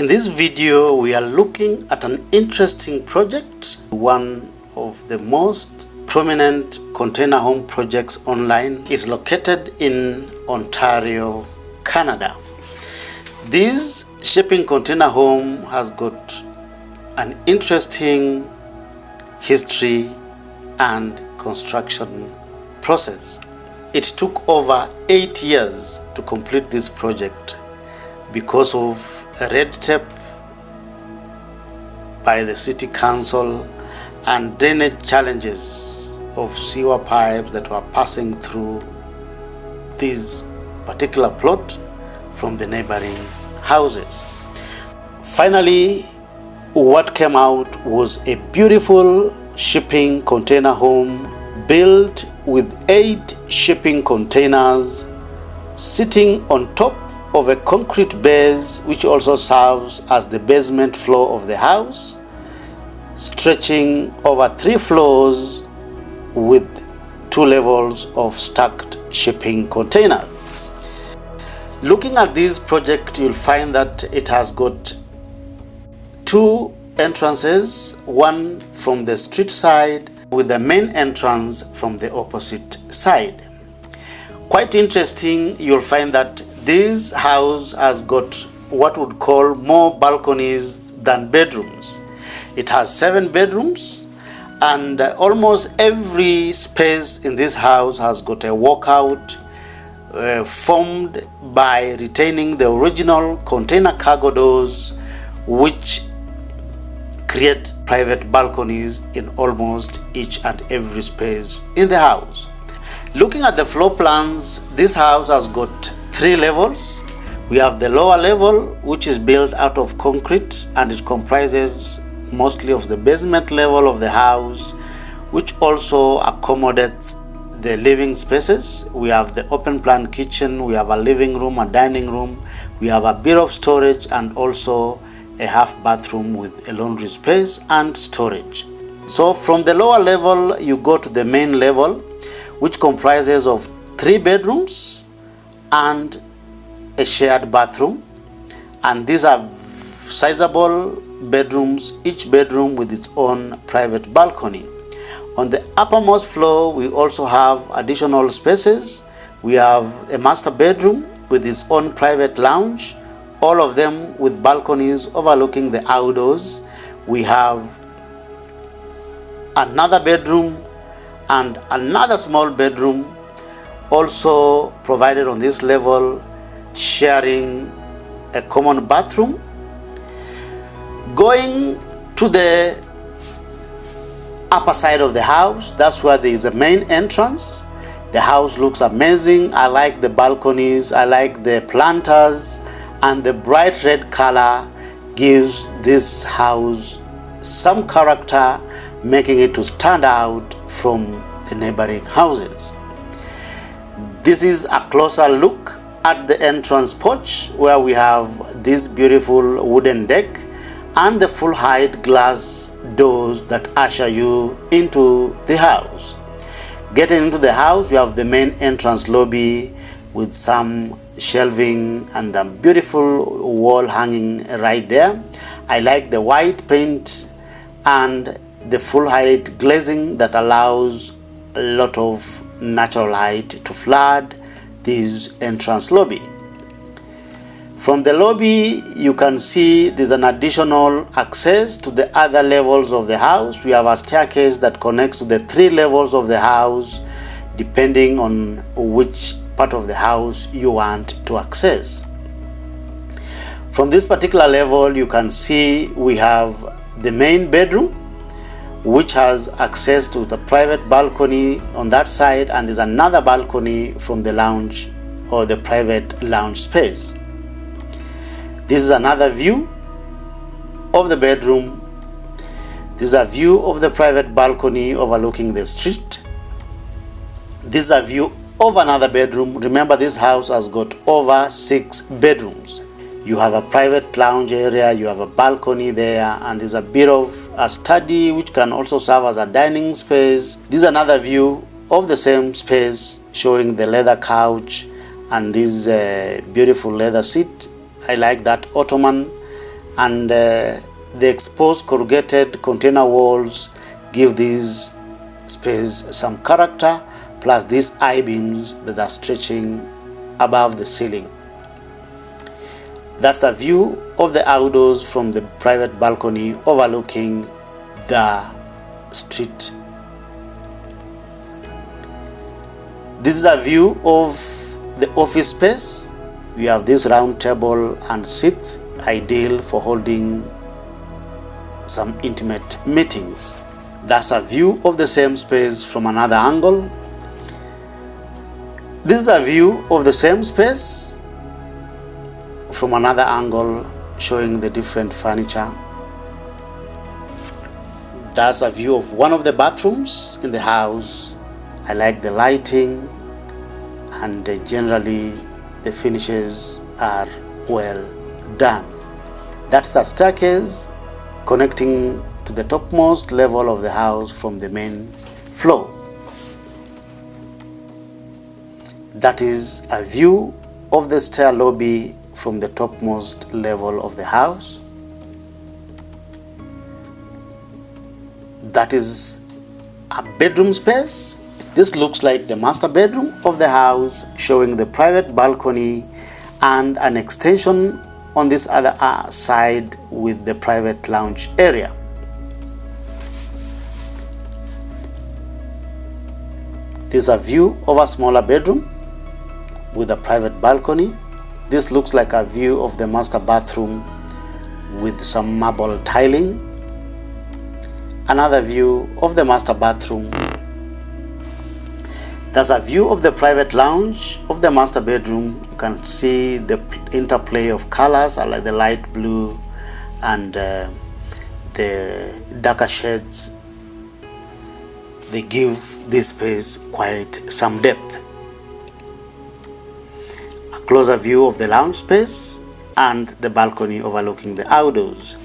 In this video, we are looking at an interesting project, one of the most prominent container home projects online. Is located in Ontario, Canada. This shipping container home has got an interesting history and construction process. It took over 8 years to complete this project because of red tape by the city council and drainage challenges of sewer pipes that were passing through this particular plot from the neighboring houses. Finally, what came out was a beautiful shipping container home built with 8 shipping containers sitting on top of a concrete base, which also serves as the basement floor of the house, stretching over 3 floors with 2 levels of stacked shipping containers. Looking at this project, you'll find that it has got 2 entrances, one from the street side with the main entrance from the opposite side. Quite interesting, you'll find that this house has got what would call more balconies than bedrooms. It has 7 bedrooms, and almost every space in this house has got a walkout formed by retaining the original container cargo doors, which create private balconies in almost each and every space in the house. Looking at the floor plans, this house has got 3 levels. We have the lower level, which is built out of concrete, and it comprises mostly of the basement level of the house, which also accommodates the living spaces. We have the open plan kitchen, we have a living room, a dining room, we have a bit of storage, and also a half bathroom with a laundry space and storage. So from the lower level, you go to the main level, which comprises of 3 bedrooms and a shared bathroom, and these are sizable bedrooms, each bedroom with its own private balcony. On the uppermost floor, we also have additional spaces. We have a master bedroom with its own private lounge, all of them with balconies overlooking the outdoors. We have another bedroom and another small bedroom also provided on this level, sharing a common bathroom. Going to the upper side of the house, that's where there is a main entrance. The house looks amazing. I like the balconies, I like the planters, and the bright red color gives this house some character, making it to stand out from the neighboring houses. This is a closer look at the entrance porch, where we have this beautiful wooden deck and the full height glass doors that usher you into the house. Getting into the house, you have the main entrance lobby with some shelving and a beautiful wall hanging right there. I like the white paint and the full height glazing that allows a lot of natural light to flood this entrance lobby. From the lobby, you can see there's an additional access to the other levels of the house. We have a staircase that connects to the 3 levels of the house, depending on which part of the house you want to access. From this particular level, you can see we have the main bedroom, which has access to the private balcony on that side, and there's another balcony from the lounge or the private lounge space. This is another view of the bedroom. This is a view of the private balcony overlooking the street. This is a view of another bedroom. Remember, this house has got over 6 bedrooms. You have a private lounge area, you have a balcony there, and there's a bit of a study which can also serve as a dining space. This is another view of the same space, showing the leather couch and this beautiful leather seat. I like that ottoman and the exposed corrugated container walls give this space some character, plus these I-beams that are stretching above the ceiling. That's a view of the outdoors from the private balcony overlooking the street. This is a view of the office space. We have this round table and seats, ideal for holding some intimate meetings. That's a view of the same space from another angle. This is a view of the same space from another angle, showing the different furniture. That's a view of one of the bathrooms in the house. I like the lighting, and generally the finishes are well done. That's a staircase connecting to the topmost level of the house from the main floor. That is a view of the stair lobby from the topmost level of the house. That is a bedroom space. This looks like the master bedroom of the house, showing the private balcony and an extension on this other side with the private lounge area. This is a view of a smaller bedroom with a private balcony. This looks like a view of the master bathroom with some marble tiling. Another view of the master bathroom. There's a view of the private lounge of the master bedroom. You can see the interplay of colors, like the light blue and the darker shades. They give this space quite some depth. A closer view of the lounge space and the balcony overlooking the outdoors.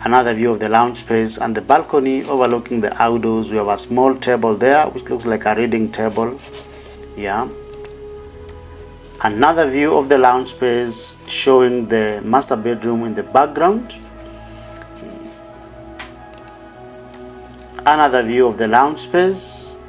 Another view of the lounge space and the balcony overlooking the outdoors. We have a small table there which looks like a reading table. Yeah. Another view of the lounge space showing the master bedroom in the background. Another view of the lounge space.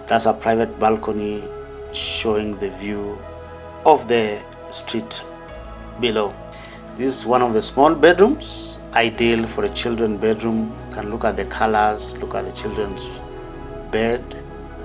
That's a private balcony showing the view of the street below. This is one of the small bedrooms, ideal for a children's bedroom. You can look at the colors, look at the children's bed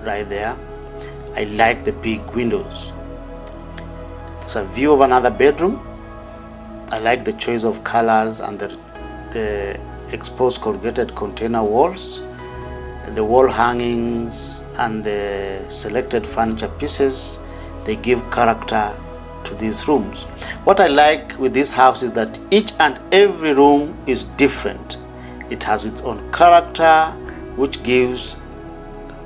right there. I like the big windows. It's a view of another bedroom. I like the choice of colors and the exposed corrugated container walls, the wall hangings and the selected furniture pieces. They give character to these rooms. What I like with this house is that each and every room is different. It has its own character, which gives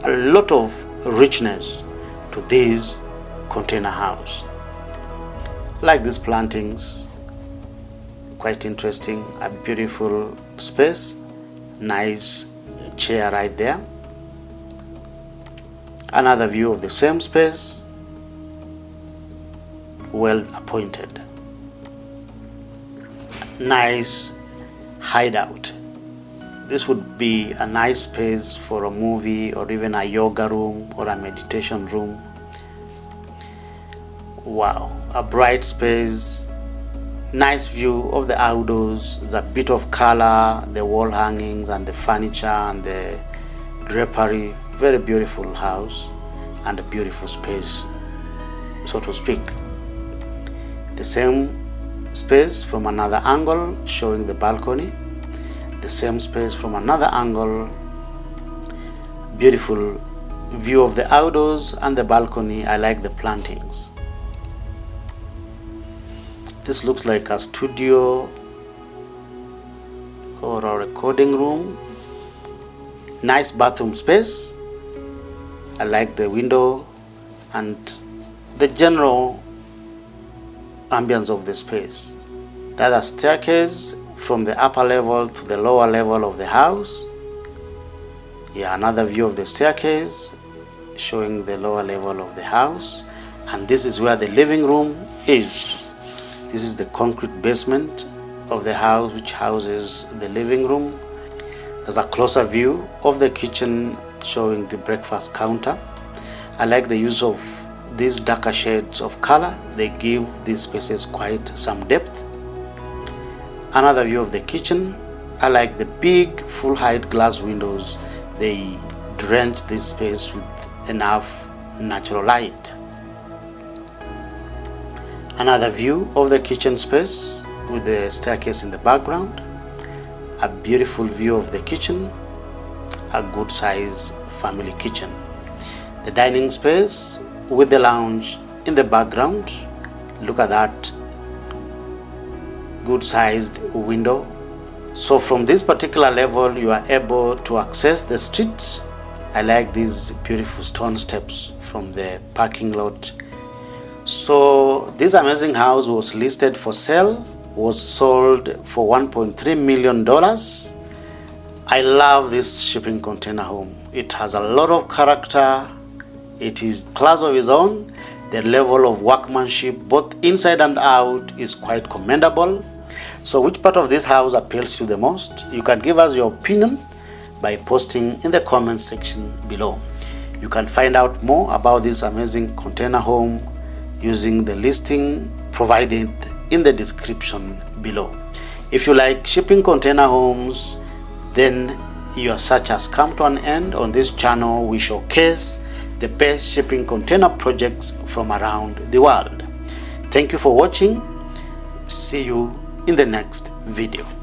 a lot of richness to this container house. I like these plantings, quite interesting. A beautiful space, nice chair right there. Another view of the same space, well appointed. Nice hideout. This would be a nice space for a movie or even a yoga room or a meditation room. Wow, a bright space, nice view of the outdoors. There's a bit of color, the wall hangings and the furniture and the drapery. Very beautiful house and a beautiful space, so to speak. The same space from another angle showing the balcony. The same space from another angle. Beautiful view of the outdoors and the balcony. I like the plantings. This looks like a studio or a recording room. Nice bathroom space. I like the window and the general ambience of the space. There's a staircase from the upper level to the lower level of the house. Yeah, another view of the staircase showing the lower level of the house. And this is where the living room is. This is the concrete basement of the house, which houses the living room. There's a closer view of the kitchen showing the breakfast counter. I like the use of these darker shades of color. They give these spaces quite some depth. Another view of the kitchen. I like the big full height glass windows. They drench this space with enough natural light. Another view of the kitchen space with the staircase in the background. A beautiful view of the kitchen. A good size family kitchen. The dining space with the lounge in the background. Look at that good sized window. So from this particular level you are able to access the street. I like these beautiful stone steps from the parking lot. So this amazing house was listed for sale, was sold for $1.3 million. I love this shipping container home. It has a lot of character. It is class of its own. The level of workmanship both inside and out is quite commendable. So which part of this house appeals to you the most? You can give us your opinion by posting in the comment section below. You can find out more about this amazing container home using the listing provided in the description below. If you like shipping container homes, then your search has come to an end. On this channel we showcase the best shipping container projects from around the world. Thank you for watching. See you in the next video.